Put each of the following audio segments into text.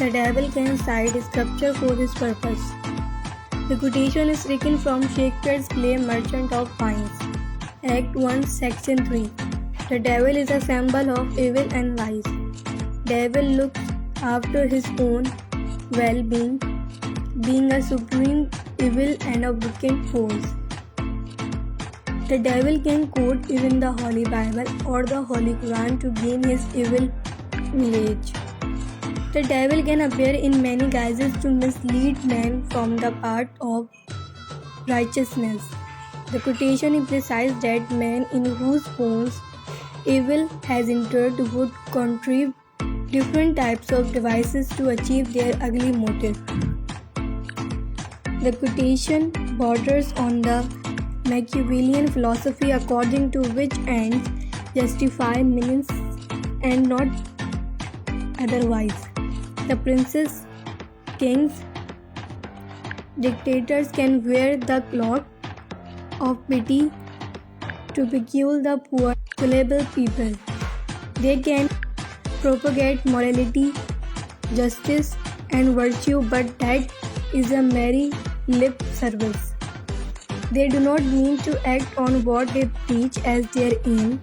The devil can cite scripture for this purpose. The quotation is taken from Shakespeare's play Merchant of Venice, Act 1, Section 3. The devil is a symbol of evil and vice. Devil looks after his own well-being, being a supreme evil and a wicked force. The devil can quote even the Holy Bible or the Holy Quran to gain his evil image. The devil can appear in many guises to mislead men from the path of righteousness. The quotation implies that men in whose bones evil has entered would contrive different types of devices to achieve their ugly motive. The quotation borders on the Machiavellian philosophy according to which ends justify means and not otherwise. The princes, kings, dictators can wear the cloak of pity to beguile the poor, gullible people. They can propagate morality, justice, and virtue, but that is a merry lip service. They do not mean to act on what they preach, as their aim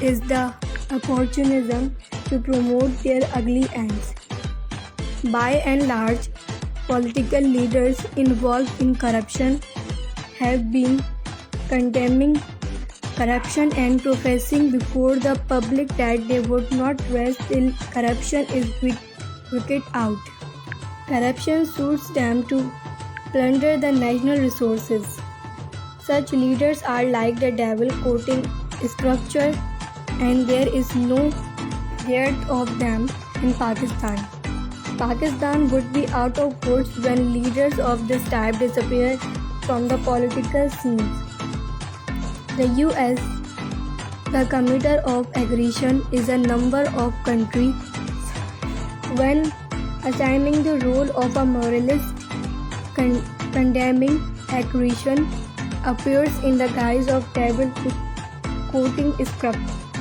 is the opportunism to promote their ugly ends. By and large, political leaders involved in corruption have been condemning corruption and professing before the public that they would not rest till corruption is wicked out. Corruption suits them to plunder the national resources. Such leaders are like the devil quoting scripture, and there is no dearth of them in Pakistan. Pakistan would be out of woods when leaders of this type disappear from the political scenes. The US, the committer of aggression, is a number of countries when assigning the role of a moralist condemning aggression appears in the guise of devil quoting scripture.